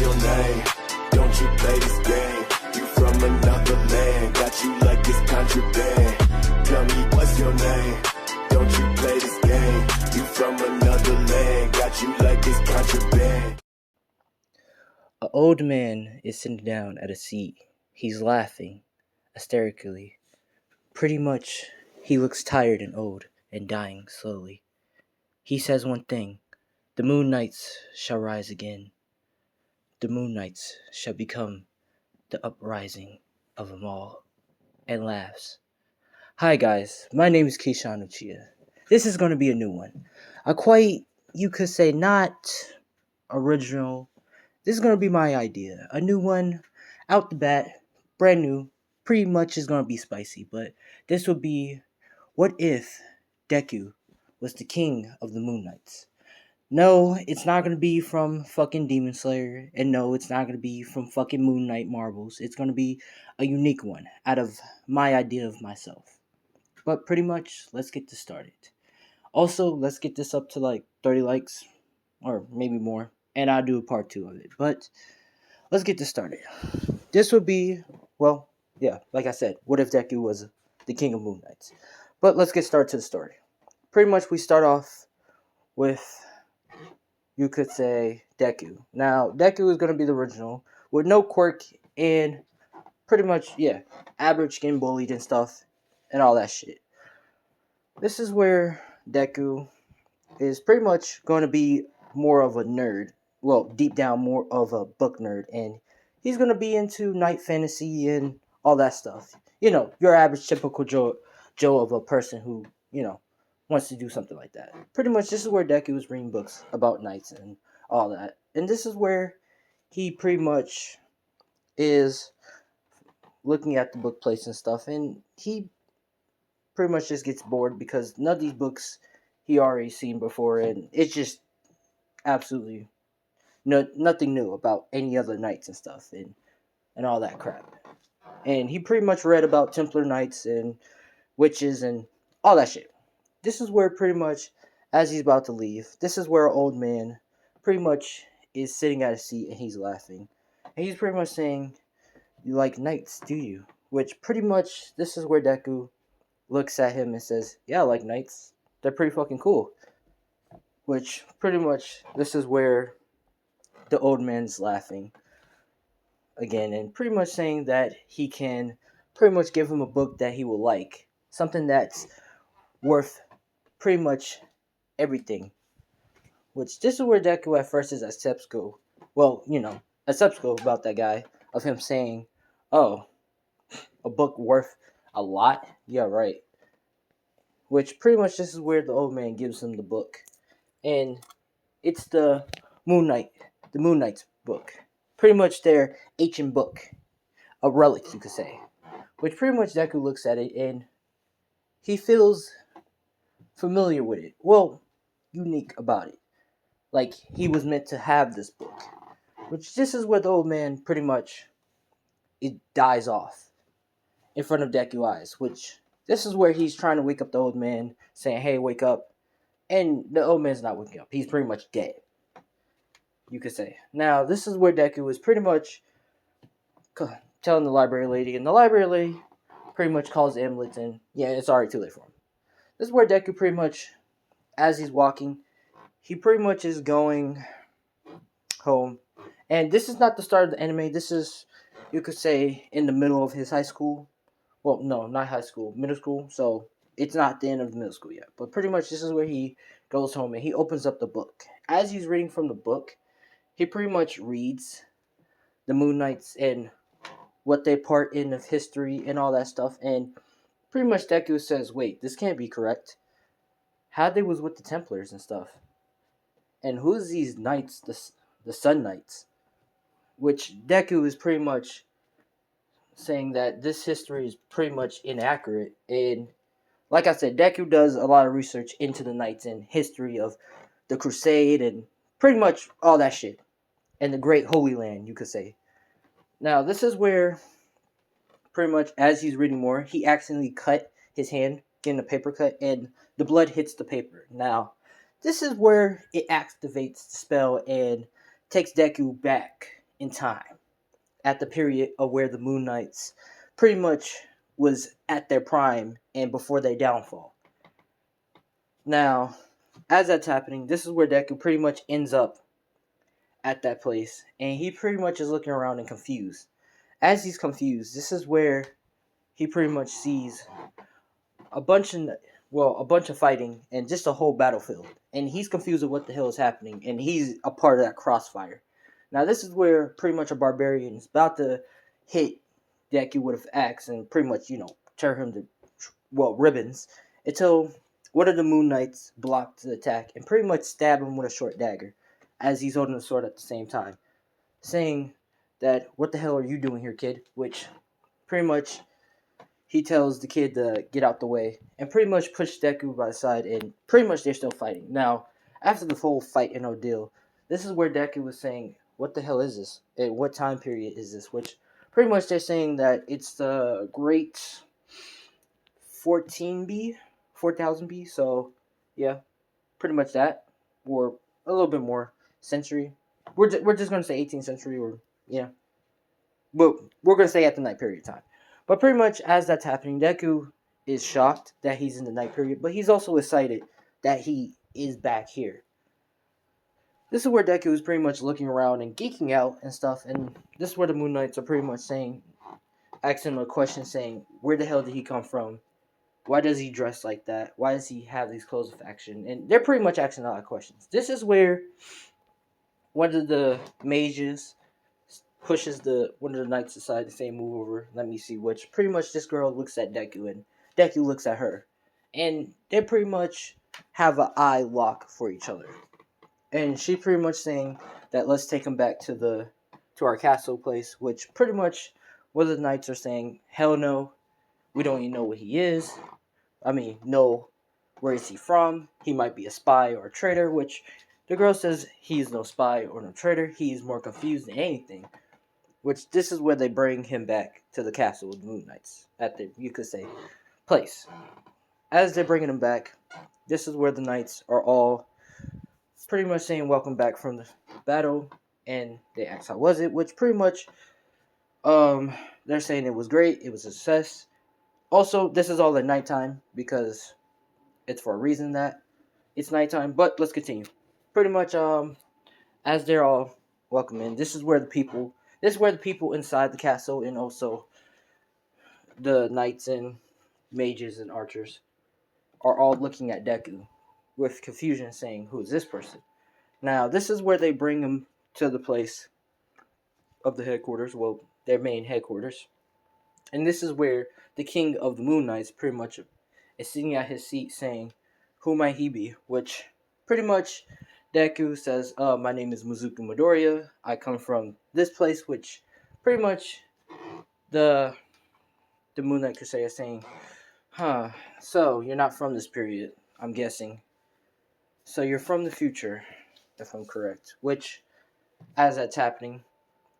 your name? Don't you play this game? You from another land, got you like it's contraband. Tell me what's your name? Don't you play this game? You from another land, got you like it's contraband. An old man is sitting down at a seat. He's laughing hysterically. Pretty much, he looks tired and old and dying slowly. He says one thing: the moonlights shall rise again. The moonlights shall become the uprising of them all, and laughs. Hi guys, my name is Keishan Uchiha. This is going to be a new one. A quite, you could say, not original. This is going to be my idea. A new one, out the bat, brand new. Pretty much is going to be spicy, but this would be, what if Deku was the king of the Moonlights? No, it's not going to be from fucking Demon Slayer, and no, it's not going to be from fucking Moon Knight Marvels. It's going to be a unique one out of my idea of myself. But pretty much, let's get this started. Also, let's get this up to like 30 likes, or maybe more, and I'll do a part 2 of it. But let's get this started. This would be, well, yeah, like I said, what if Deku was the king of Moon Knights? But let's get started to the story. Pretty much we start off with, you could say, Deku. Now, Deku is going to be the original, with no quirk, and pretty much, yeah, average getting bullied and stuff, and all that shit. This is where Deku is pretty much going to be more of a nerd. Well, deep down, more of a book nerd, and he's going to be into night fantasy and all that stuff. You know, your average typical Joe of a person who, you know, wants to do something like that. Pretty much, this is where Deku is reading books about knights and all that. And this is where he pretty much is looking at the book place and stuff, and he pretty much just gets bored because none of these books he already seen before, and it's just absolutely nothing new about any other knights and stuff and all that crap. And he pretty much read about Templar knights and witches and all that shit. This is where pretty much, as he's about to leave, this is where an old man pretty much is sitting at a seat and he's laughing. And he's pretty much saying, "You like knights, do you?" Which pretty much, this is where Deku looks at him and says, "Yeah, I like knights. They're pretty fucking cool." Which pretty much, this is where the old man's laughing again and pretty much saying that he can pretty much give him a book that he will like. Something that's worth pretty much everything. Which, this is where Deku at first is skeptical. Well, you know, skeptical about that guy. Of him saying, "Oh, a book worth a lot? Yeah, right." Which pretty much, this is where the old man gives him the book. And it's the Moon Knight's book. Pretty much their ancient book. A relic, you could say. Which pretty much Deku looks at it and he feels familiar with it. Well, unique about it. Like he was meant to have this book. Which, this is where the old man pretty much, it dies off in front of Deku's eyes. Which, this is where he's trying to wake up the old man, saying, "Hey, wake up." And the old man's not waking up. He's pretty much dead, you could say. Now, this is where Deku is pretty much telling the library lady, and the library lady pretty much calls the ambulance, and yeah, it's already too late for him. This is where Deku pretty much, as he's walking, he pretty much is going home. And this is not the start of the anime. This is, you could say, in the middle of his high school. Well, no, not high school, middle school. So it's not the end of the middle school yet. But pretty much, this is where he goes home and he opens up the book. As he's reading from the book, he pretty much reads the Moon Knights and what they part in of history and all that stuff. And pretty much Deku says, "Wait, this can't be correct. How they was with the Templars and stuff? And who's these knights, the Sun Knights?" Which Deku is pretty much saying that this history is pretty much inaccurate. And like I said, Deku does a lot of research into the knights and history of the Crusade and pretty much all that shit. And the Great Holy Land, you could say. Now, this is where pretty much, as he's reading more, he accidentally cut his hand, getting a paper cut, and the blood hits the paper. Now, this is where it activates the spell and takes Deku back in time, at the period of where the Moon Knights pretty much was at their prime and before their downfall. Now, as that's happening, this is where Deku pretty much ends up at that place, and he pretty much is looking around and confused. As he's confused, this is where he pretty much sees a bunch of a bunch of fighting and just a whole battlefield, and he's confused with what the hell is happening, and he's a part of that crossfire. Now, this is where pretty much a barbarian is about to hit Deku with an axe and pretty much tear him to ribbons until one of the Moon Knights blocked the attack and pretty much stabbed him with a short dagger as he's holding the sword at the same time, saying that, "What the hell are you doing here, kid?" Which pretty much he tells the kid to get out the way and pretty much push Deku by the side, and pretty much they're still fighting. Now, after the whole fight and ordeal, this is where Deku was saying, "What the hell is this? And what time period is this?" Which pretty much they're saying that it's the Great 14B, 4000B. So, yeah, pretty much that, or a little bit more century. We're just gonna say 18th century, or yeah, but we're gonna say at the night period of time. But pretty much as that's happening, Deku is shocked that he's in the night period, but he's also excited that he is back here. This is where Deku is pretty much looking around and geeking out and stuff, and this is where the Moon Knights are pretty much asking him a question, saying, "Where the hell did he come from? Why does he dress like that? Why does he have these clothes of action?" And they're pretty much asking a lot of questions. This is where one of the mages pushes one of the knights aside to say, "Move over, let me see," which pretty much this girl looks at Deku and Deku looks at her. And they pretty much have an eye lock for each other. And she pretty much saying that let's take him back to our castle place, which pretty much one of the knights are saying, "Hell no, we don't even know what he is. No, where is he from? He might be a spy or a traitor," which the girl says he's no spy or no traitor. He's more confused than anything. Which this is where they bring him back to the castle of the Moon Knights, at the, you could say, place. As they're bringing him back, this is where the knights are all pretty much saying welcome back from the battle, and they ask how was it, which pretty much they're saying it was great, it was a success. Also, this is all at nighttime because it's for a reason that it's nighttime, but let's continue. Pretty much as they're all welcoming, this is where the people inside the castle and also the knights and mages and archers are all looking at Deku with confusion, saying, "Who is this person?" Now, this is where they bring him to the place of the headquarters, their main headquarters. And this is where the king of the Moon Knights pretty much is sitting at his seat saying, "Who might he be?" Which pretty much Deku says, "My name is Mizuki Midoriya. I come from this place," which pretty much the Moon Knight Crusader is saying, "So you're not from this period, I'm guessing. So you're from the future, if I'm correct." Which, as that's happening,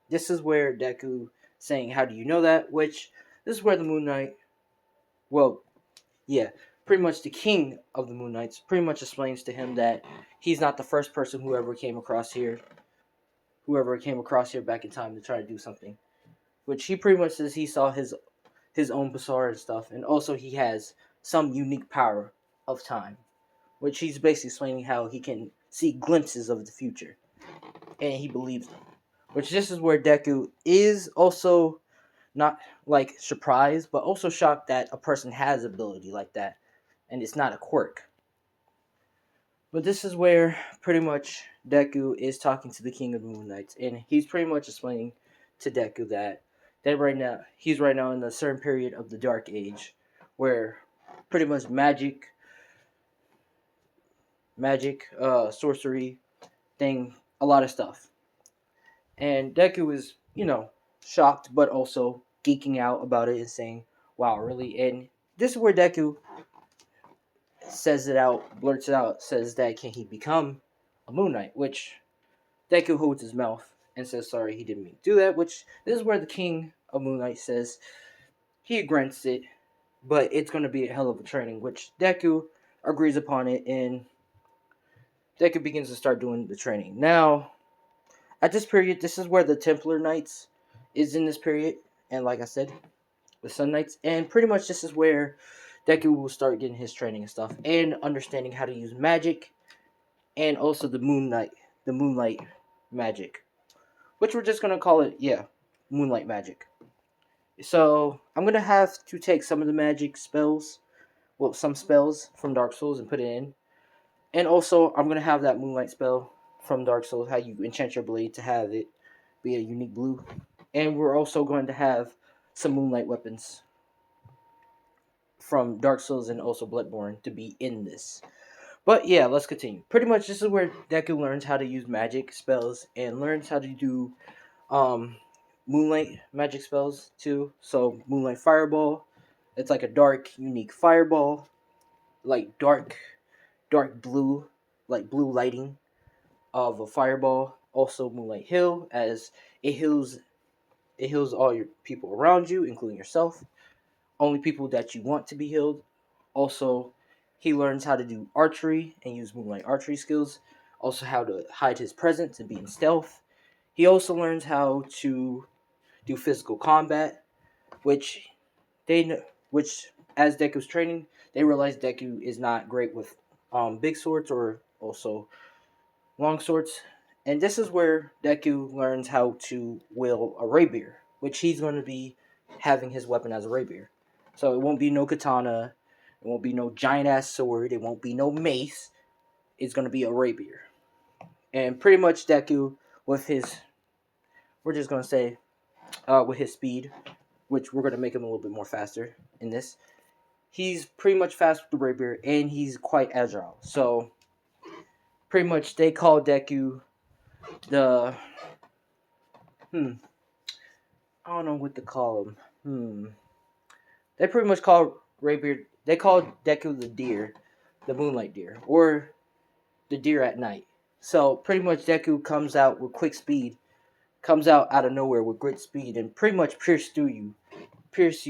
this is where Deku saying, "How do you know that?" Which, this is where the Moon Knight, pretty much the king of the Moon Knights pretty much explains to him that he's not the first person whoever came across here back in time to try to do something. Which he pretty much says he saw his own bazaar and stuff, and also he has some unique power of time. Which he's basically explaining how he can see glimpses of the future. And he believes them. Which this is where Deku is also not like surprised, but also shocked that a person has ability like that. And it's not a quirk. But this is where pretty much Deku is talking to the King of the Moon Knights, and he's pretty much explaining to Deku that he's right now in a certain period of the Dark Age, where pretty much magic, sorcery, thing, a lot of stuff. And Deku is, shocked, but also geeking out about it and saying, "Wow, really?" And this is where Deku blurts it out, says that can he become a Moon Knight, which Deku holds his mouth and says sorry, he didn't mean to do that, which this is where the King of Moon Knight says he grants it, but it's going to be a hell of a training, which Deku agrees upon it, and Deku begins to start doing the training. Now, At this period, this is where the Templar Knights is in this period, and like I said, the Sun Knights, and pretty much this is where Deku will start getting his training and stuff, and understanding how to use magic, and also the moonlight magic, which we're just gonna call it, moonlight magic. So I'm gonna have to take some of the magic spells, some spells from Dark Souls and put it in, and also I'm gonna have that moonlight spell from Dark Souls, how you enchant your blade to have it be a unique blue, and we're also going to have some moonlight weapons from Dark Souls and also Bloodborne to be in this. But yeah, let's continue. Pretty much this is where Deku learns how to use magic spells and learns how to do moonlight magic spells too. So moonlight fireball, it's like a dark, unique fireball, like dark blue, like blue lighting of a fireball. Also moonlight heal, as it heals all your people around you, including yourself. Only people that you want to be healed. Also, he learns how to do archery and use moonlight archery skills. Also, how to hide his presence and be in stealth. He also learns how to do physical combat, which which as Deku's training, they realize Deku is not great with big swords or also long swords. And this is where Deku learns how to wield a rapier, which he's going to be having his weapon as a rapier. So it won't be no katana, it won't be no giant ass sword, it won't be no mace. It's going to be a rapier. And pretty much Deku, with his, we're just going to say, with his speed, which we're going to make him a little bit more faster in this. He's pretty much fast with the rapier, and he's quite agile. So pretty much they call Deku the I don't know what to call him. They pretty much call rapier. They call Deku the deer, the moonlight deer, or the deer at night. So pretty much Deku comes out with quick speed, comes out of nowhere with great speed, and pretty much pierce you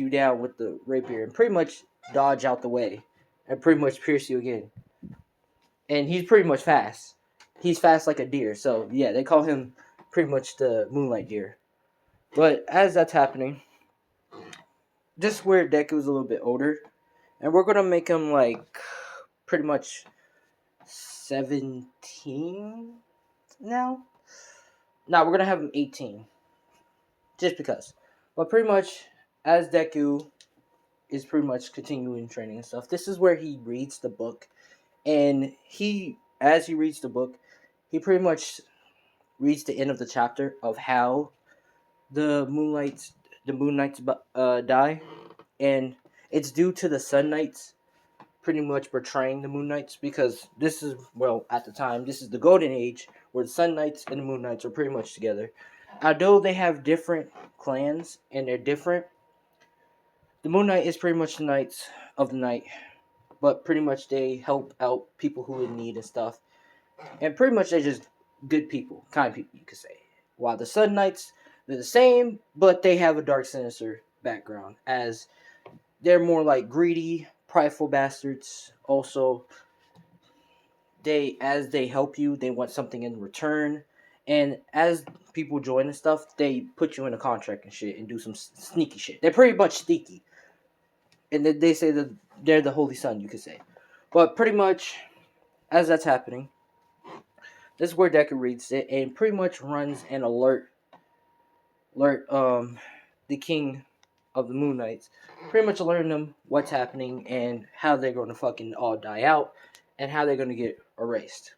down with the rapier, and pretty much dodge out the way, and pretty much pierce you again. And he's pretty much fast. He's fast like a deer. So yeah, they call him pretty much the moonlight deer. But as that's happening, this is where Deku's a little bit older, and we're gonna make him like pretty much 17 now. Now we're gonna have him 18, just because. But pretty much, as Deku is pretty much continuing training and stuff, this is where he reads the book, and as he reads the book, he pretty much reads the end of the chapter of how the Moon Knights die, and it's due to the Sun Knights pretty much betraying the Moon Knights, because this is, well, at the time, this is the Golden Age where the Sun Knights and the Moon Knights are pretty much together. Although they have different clans and they're different, the Moon Knight is pretty much the Knights of the Night, but pretty much they help out people who in need and stuff, and pretty much they're just good people, kind people, you could say. While the Sun Knights, they're the same, but they have a dark, sinister background, as they're more like greedy, prideful bastards. Also, as they help you, they want something in return. And as people join and stuff, they put you in a contract and shit and do some sneaky shit. They're pretty much sneaky. And they say that they're the Holy Sun, you could say. But pretty much, as that's happening, this is where Deku reads it and pretty much runs an alert the king of the Moon Knights, pretty much alerting them what's happening and how they're going to fucking all die out and how they're going to get erased.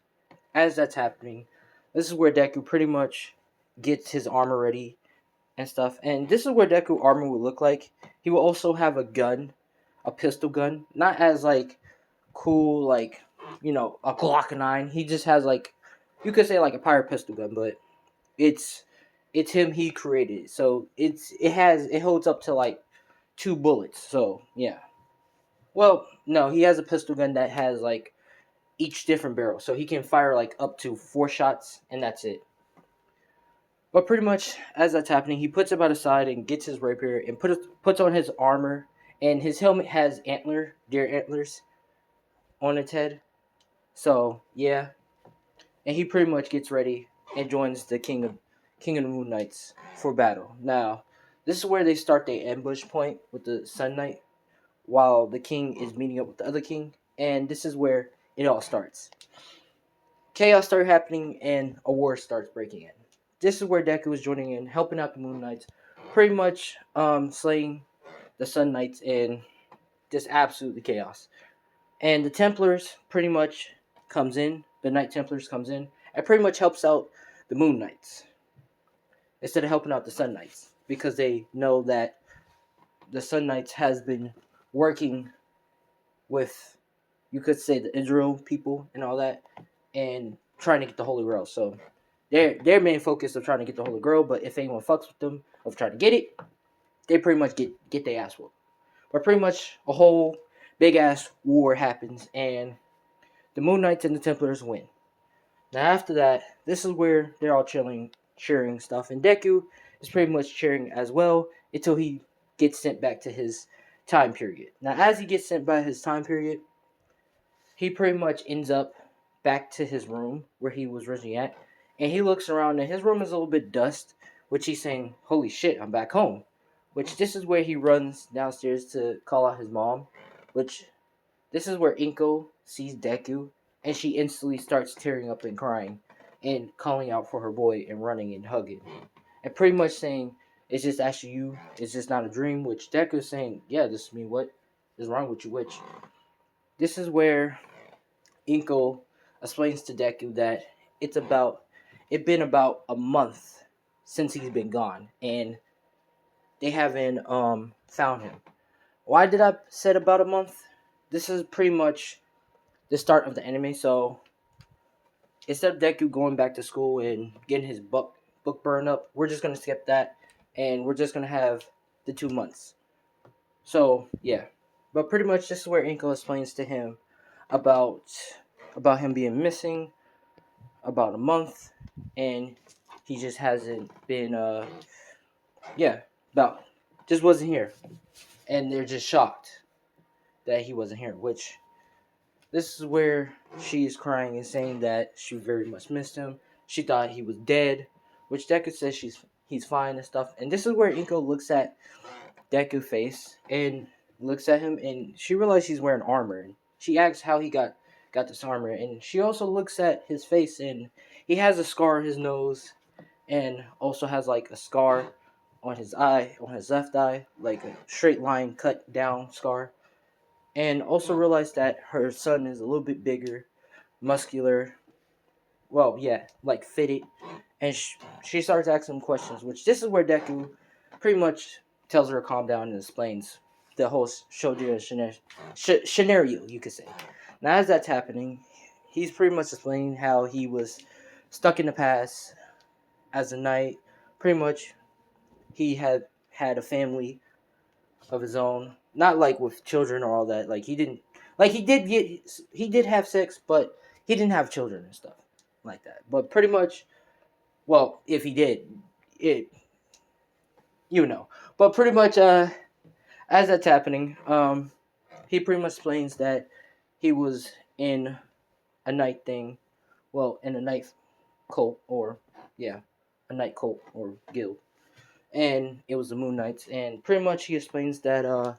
As that's happening, this is where Deku pretty much gets his armor ready and stuff. And this is where Deku armor would look like. He will also have a gun, a pistol gun, not as like cool like, a Glock 9. He just has like, you could say like a pirate pistol gun, but it's him, he created it. So it holds up to like 2 bullets. So yeah. Well, no, he has a pistol gun that has like each different barrel. So he can fire like up to 4 shots and that's it. But pretty much as that's happening, he puts it by the side and gets his rapier and puts on his armor, and his helmet has deer antlers on its head. So yeah. And he pretty much gets ready and joins the king King of the Moon Knights for battle. Now, this is where they start their ambush point with the Sun Knight, while the king is meeting up with the other king, and this is where it all starts. Chaos starts happening, and a war starts breaking in. This is where Deku is joining in, helping out the Moon Knights, pretty much slaying the Sun Knights, and just absolutely chaos. And the Templars pretty much comes in, the Knight Templars comes in, and pretty much helps out the Moon Knights instead of helping out the Sun Knights, because they know that the Sun Knights has been working with, you could say, the Israel people and all that, and trying to get the Holy Grail. So their main focus of trying to get the Holy Grail, but if anyone fucks with them of trying to get it, they pretty much get their ass whooped. But pretty much a whole big ass war happens, and the Moon Knights and the Templars win. Now after that, this is where they're all chilling, cheering stuff, and Deku is pretty much cheering as well until he gets sent back to his time period. Now as he gets sent by his time period, he pretty much ends up back to his room where he was originally at, and he looks around, and his room is a little bit dust, which he's saying, "Holy shit, I'm back home." Which this is where he runs downstairs to call out his mom, which this is where Inko sees Deku, and she instantly starts tearing up and crying, and calling out for her boy and running and hugging, and pretty much saying, "It's just actually you. It's just not a dream." Which Deku is saying, "Yeah, this is me. What is wrong with you?" Which this is where Inko explains to Deku that it's been about a month since he's been gone, and they haven't found him. Why did I said about a month? This is pretty much the start of the anime. So instead of Deku going back to school and getting his book burned up, we're just gonna skip that, and we're just gonna have the 2 months. So yeah, but pretty much this is where Inko explains to him about him being missing about a month, and he just hasn't been yeah, about just wasn't here, and they're just shocked that he wasn't here. Which this is where she is crying and saying that she very much missed him. She thought he was dead, which Deku says he's fine and stuff. And this is where Inko looks at Deku's face and looks at him, and she realizes he's wearing armor. And she asks how he got this armor, and she also looks at his face, and he has a scar on his nose, and also has like a scar on his eye, on his left eye, like a straight line cut down scar. And also realized that her son is a little bit bigger, muscular. Well, yeah, like fitted. And she starts asking him questions, which this is where Deku pretty much tells her to calm down and explains the whole Shoujo scenario, you could say. Now, as that's happening, he's pretty much explaining how he was stuck in the past as a knight. Pretty much, he had a family of his own, not like with children or all that. Like he didn't, like he did have sex, but he didn't have children and stuff like that. But pretty much, well, if he did, it, you know. But pretty much, as that's happening, he pretty much explains that he was in a night thing, well, in a night cult, or yeah, a night cult or guild, and it was the Moon Knights, and pretty much he explains that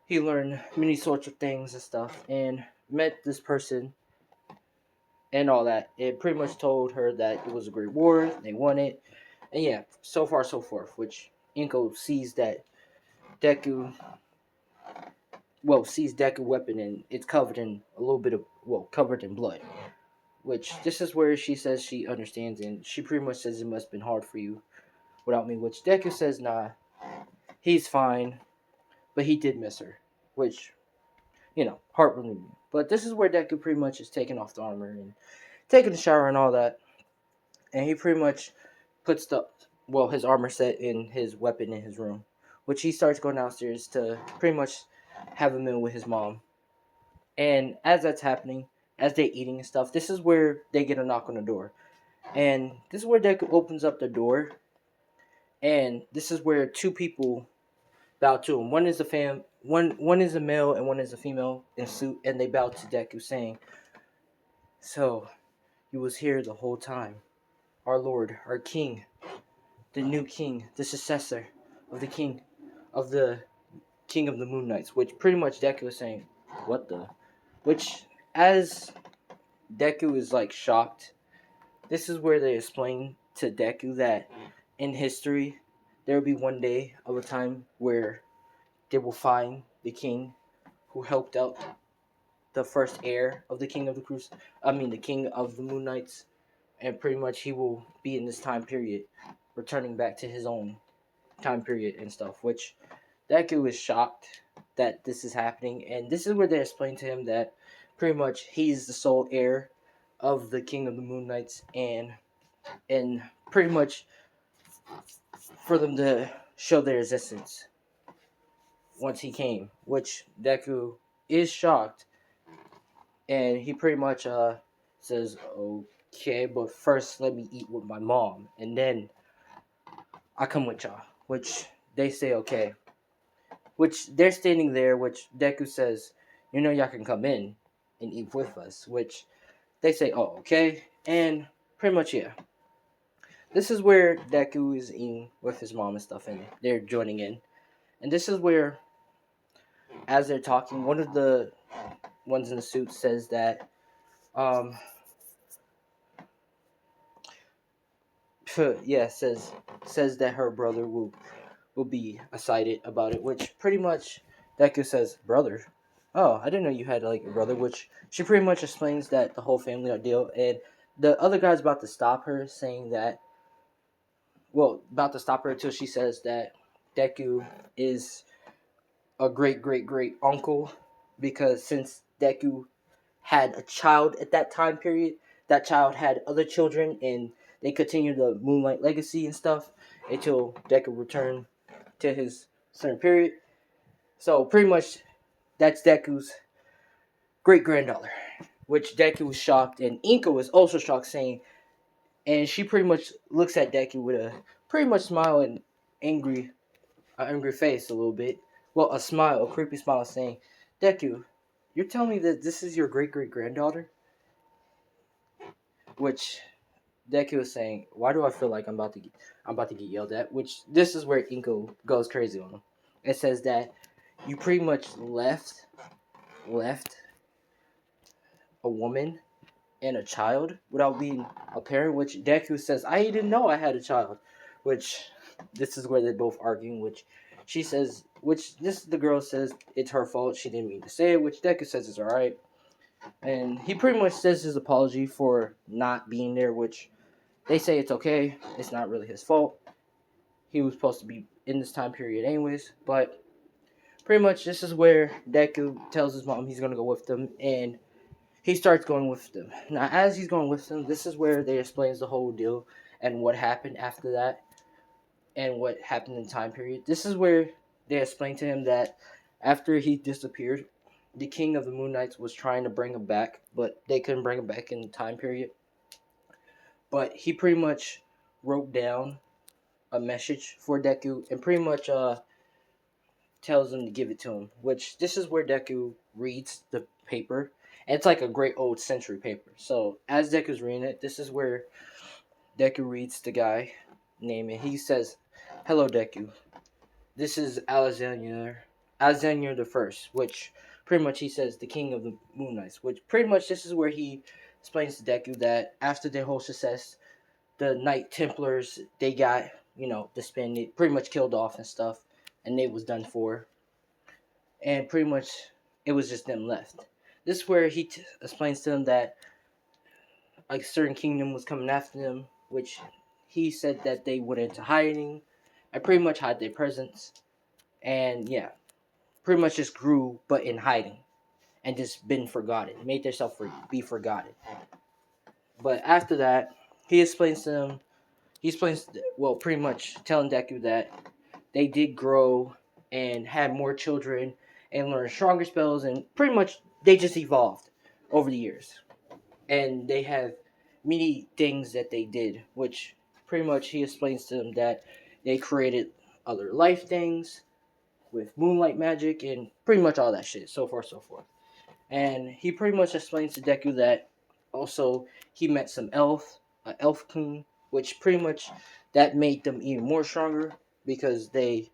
he learned many sorts of things and stuff, and met this person and all that. It pretty much told her that it was a great war, they won it, and yeah, so far so forth. Which Inko sees that Deku, sees Deku weapon, and it's covered in a little bit of, covered in blood. Which this is where she says she understands, and she pretty much says it must have been hard for you without me. Which Deku says, nah, he's fine, but he did miss her. Which, heart-relieving. But this is where Deku pretty much is taking off the armor and taking a shower and all that. And he pretty much puts his armor set in his weapon in his room. Which he starts going downstairs to pretty much have a meal with his mom. And as that's happening, as they're eating and stuff, this is where they get a knock on the door. And this is where Deku opens up the door. And this is where two people bow to him. One is a male and one is a female in suit, and they bow to Deku, saying, "So, you was here the whole time." our Lord, our King, the new king, the successor of the king of the moonlights, which pretty much Deku is saying, what the? Which, as Deku is like shocked, this is where they explain to Deku that in history, there will be one day of a time where they will find the king who helped out the first heir of the king of the king of the Moon Knights, and pretty much he will be in this time period, returning back to his own time period and stuff. Which Deku is shocked that this is happening, and this is where they explain to him that pretty much he's the sole heir of the king of the Moon Knights, and pretty much for them to show their existence once he came, which Deku is shocked, and he pretty much says, okay, but first let me eat with my mom, and then I come with y'all, which they say okay, which they're standing there, which Deku says, y'all can come in and eat with us, which they say, oh, okay, and pretty much, yeah. This is where Deku is eating with his mom and stuff, and they're joining in, and this is where, as they're talking, one of the ones in the suit says that, says that her brother will be excited about it, which pretty much Deku says, brother? Oh, I didn't know you had like a brother, which she pretty much explains that the whole family are deal, and the other guy's about to stop her, saying that, about to stop her until she says that Deku is a great great great uncle, because since Deku had a child at that time period, that child had other children, and they continued the Moonlight legacy and stuff until Deku returned to his certain period. So pretty much that's Deku's great granddaughter, which Deku was shocked, and Inko was also shocked, saying, and she pretty much looks at Deku with a pretty much smile and angry face a little bit. Well, a creepy smile, saying, Deku, you're telling me that this is your great great granddaughter? Which Deku is saying, why do I feel like I'm about to get yelled at? Which this is where Inko goes crazy on him. It says that you pretty much left a woman and a child without being a parent, which Deku says, I didn't know I had a child. Which this is where they're both arguing, which she says, the girl says it's her fault, she didn't mean to say it, which Deku says is alright. And he pretty much says his apology for not being there, which they say it's okay, it's not really his fault. He was supposed to be in this time period anyways, but pretty much this is where Deku tells his mom he's going to go with them, and he starts going with them. Now, as he's going with them, this is where they explains the whole deal and what happened after that and what happened in time period. This is where they explain to him that after he disappeared, the king of the Moon Knights was trying to bring him back, but they couldn't bring him back in the time period. But he pretty much wrote down a message for Deku and pretty much tells him to give it to him, which this is where Deku reads the paper, and it's like a great old century paper. So as Deku's reading it, this is where Deku reads the guy name, and he says, hello Deku, this is Alexander the First, which pretty much he says the king of the Moon Knights, which pretty much this is where he explains to Deku that after their whole success, the Knight Templars, they got, disbanded, pretty much killed off and stuff, and they was done for. And pretty much it was just them left. This is where he explains to them that like a certain kingdom was coming after them, which he said that they went into hiding and pretty much hide their presence. And yeah, pretty much just grew but in hiding and just been forgotten, made themselves be forgotten. But after that, he explains to them, pretty much telling Deku that they did grow and had more children and learned stronger spells, and pretty much they just evolved over the years. And they have many things that they did, which pretty much he explains to them that they created other life things with moonlight magic and pretty much all that shit, so forth. And he pretty much explains to Deku that also he met an elf queen, which pretty much that made them even more stronger because they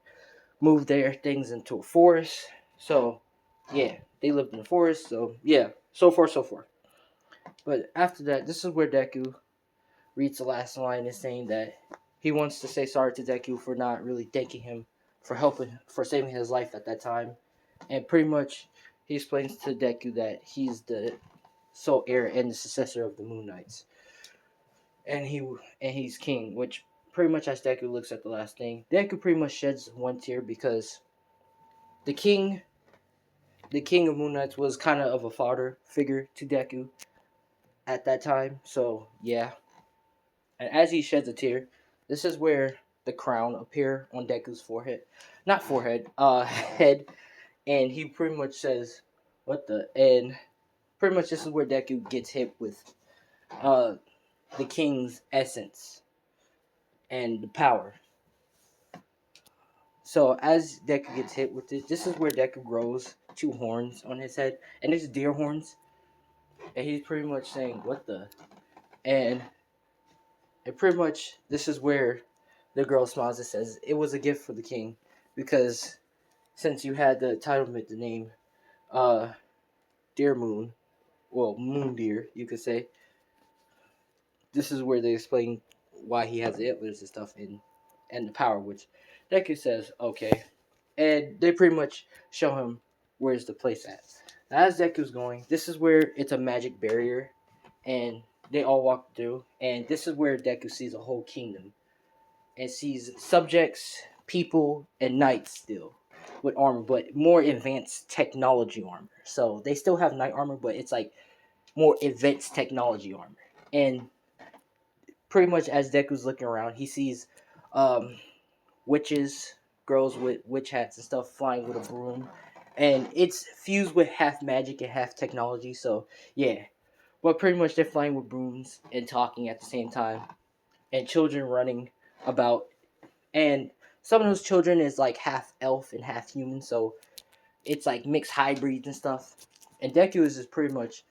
moved their things into a forest. So yeah, they lived in the forest. So yeah, so forth, so forth. But after that, this is where Deku reads the last line and saying that he wants to say sorry to Deku for not really thanking him for helping, for saving his life at that time. And pretty much he explains to Deku that he's the sole heir and the successor of the Moon Knights. And he's king, which pretty much as Deku looks at the last thing, Deku pretty much sheds one tear because the king the king of Moon Knights was kind of a father figure to Deku at that time. So yeah, and as he sheds a tear, this is where the crown appear on Deku's forehead, not forehead, head, and he pretty much says, "What the?" And pretty much this is where Deku gets hit with uh the king's essence and the power. So as Deku gets hit with it, this is where Deku grows two horns on his head, and it's deer horns, and he's pretty much saying, "What the?" And pretty much this is where the girl smiles and says, "It was a gift for the king, because since you had the entitlement to name uh Deer Moon, well Moon Deer, you could say." This is where they explain why he has the antlers and stuff and the power, which Deku says okay, and they pretty much show him where's the place at. Now, as Deku's going, this is where it's a magic barrier, and they all walk through, and this is where Deku sees a whole kingdom and sees subjects, people, and knights still with armor, but more advanced technology armor. So they still have knight armor, but it's like more advanced technology armor. And pretty much as Deku's looking around, he sees um, witches, girls with witch hats and stuff flying with a broom. And it's fused with half magic and half technology, so yeah. But pretty much they're flying with brooms and talking at the same time. And children running about. And some of those children is like half elf and half human, so it's like mixed hybrids and stuff. And Deku is just pretty much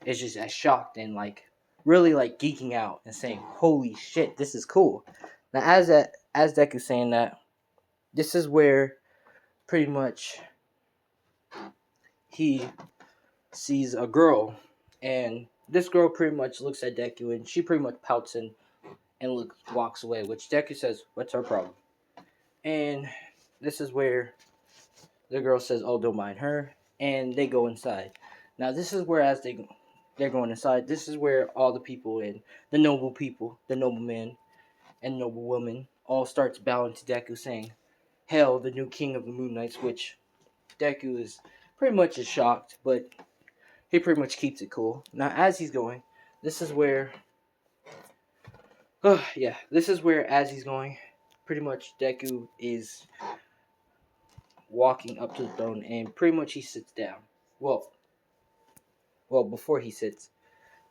is just as shocked and like really like geeking out and saying, "Holy shit, this is cool." Now as Deku's saying that, this is where pretty much he sees a girl, and this girl pretty much looks at Deku and she pretty much pouts and walks away, which Deku says, "What's her problem?" And this is where the girl says, "Oh, don't mind her," and they go inside. Now this is where as they're going inside, this is where all the people, the noblemen and noblewomen, all starts bowing to Deku, saying, "Hail, the new king of the Moon Knights," which Deku is pretty much is shocked, but he pretty much keeps it cool. Now as he's going, this is where, this is where as he's going, pretty much Deku is walking up to the throne, and pretty much he sits down. Well, before he sits,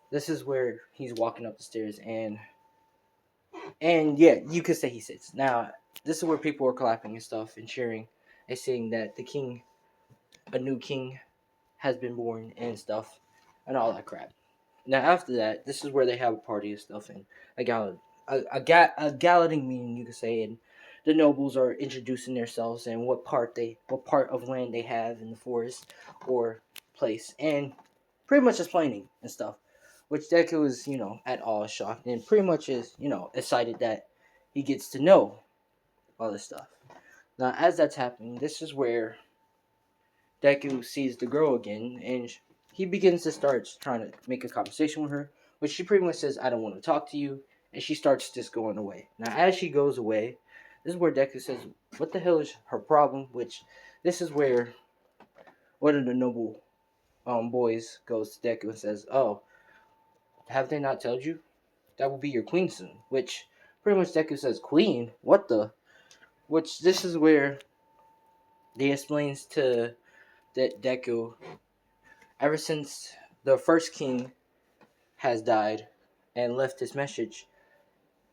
this is where he's walking up the stairs, and yeah, you could say he sits. Now, this is where people are clapping and stuff and cheering and saying that a new king, has been born and stuff and all that crap. Now, after that, this is where they have a party and stuff and a gallating meeting, you could say, and the nobles are introducing themselves and what part of land they have in the forest or place, and pretty much explaining and stuff. Which Deku is, at all shocked and pretty much is, excited that he gets to know all this stuff. Now, as that's happening, this is where Deku sees the girl again, and he begins to start trying to make a conversation with her, which she pretty much says, "I don't want to talk to you," and she starts just going away. Now, as she goes away, this is where Deku says, "What the hell is her problem?" Which this is where one of the noble boys goes to Deku and says, "Oh, have they not told you? That will be your queen soon." Which pretty much Deku says, "Queen? What the?" Which this is where they explains to Deku, ever since the first king has died and left his message,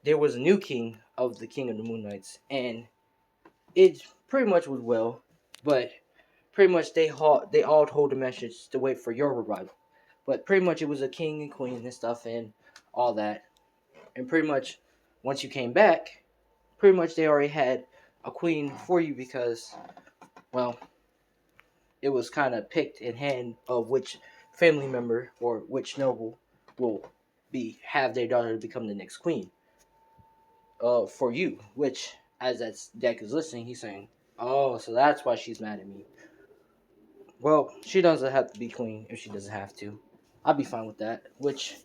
there was a new king of the King of the Moon Knights, and it pretty much was well, but pretty much they all hold a message to wait for your revival. But pretty much it was a king and queen and stuff and all that, and pretty much once you came back, pretty much they already had a queen for you because, well, it was kind of picked in hand of which family member or which noble will have their daughter become the next queen. For you, which as that deck is listening, he's saying, "Oh, so that's why she's mad at me." Well, she doesn't have to be queen if she doesn't have to. I'll be fine with that. Which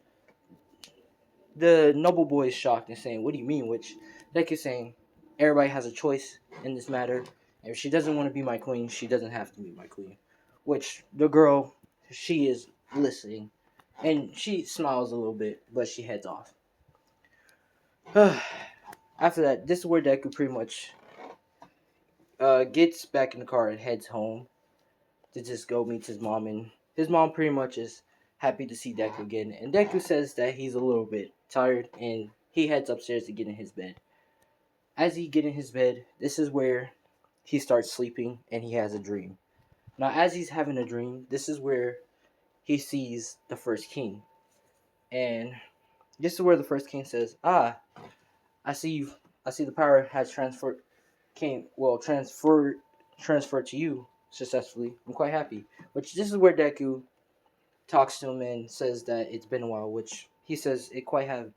the noble boy is shocked and saying, "What do you mean?" Which deck is saying, "Everybody has a choice in this matter. If she doesn't want to be my queen, she doesn't have to be my queen." Which the girl, she is listening, and she smiles a little bit, but she heads off. After that, this is where Deku pretty much gets back in the car and heads home to just go meet his mom, and his mom pretty much is happy to see Deku again, and Deku says that he's a little bit tired, and he heads upstairs to get in his bed. As he get in his bed, this is where he starts sleeping, and he has a dream. Now, as he's having a dream, this is where he sees the first king, and this is where the first king says, I see the power has transferred to you successfully. I'm quite happy." Which this is where Deku talks to him and says that it's been a while, which he says it quite have.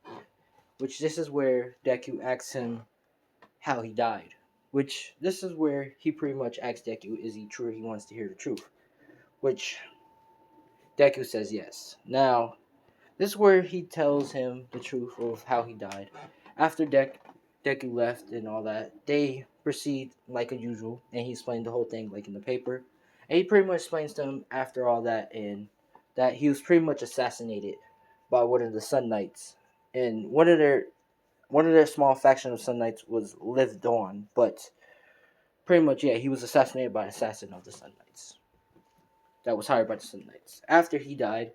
Which this is where Deku asks him how he died. Which this is where he pretty much asks Deku, is he true? He wants to hear the truth. Which Deku says yes. Now, this is where he tells him the truth of how he died. After Deku left and all that, they proceed like usual, and he explained the whole thing like in the paper. And he pretty much explains to him after all that, and that he was pretty much assassinated by one of the Sun Knights. And one of their small faction of Sun Knights was Live Dawn, but pretty much, yeah, he was assassinated by an assassin of the Sun Knights that was hired by the Sun Knights. After he died,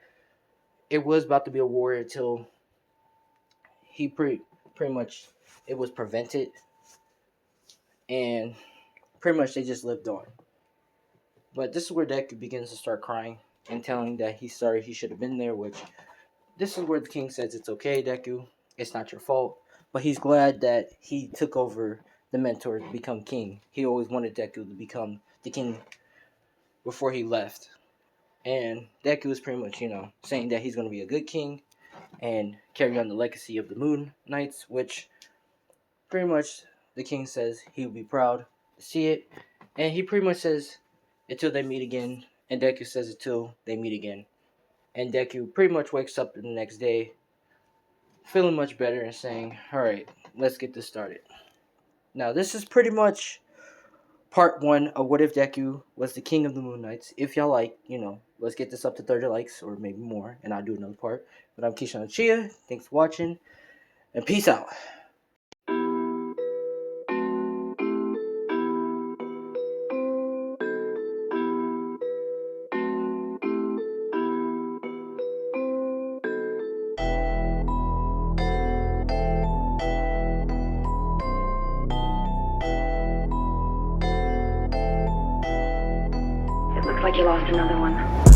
it was about to be a war until he pretty much it was prevented, and pretty much they just lived on. But this is where Deku begins to start crying and telling that he's sorry he should have been there, which this is where the king says it's okay, Deku, it's not your fault, but he's glad that he took over the mentor to become king. He always wanted Deku to become the king before he left. And Deku is pretty much, saying that he's going to be a good king and carry on the legacy of the Moon Knights, which pretty much the king says he would be proud to see it. And he pretty much says until they meet again, and Deku says until they meet again. And Deku pretty much wakes up the next day feeling much better and saying, "Alright, let's get this started." Now, this is pretty much part 1 of What If Deku Was the King of the Moon Knights. If y'all like, let's get this up to 30 likes or maybe more, and I'll do another part. But I'm Keyshawn Chia. Thanks for watching, and peace out. It looks like you lost another one.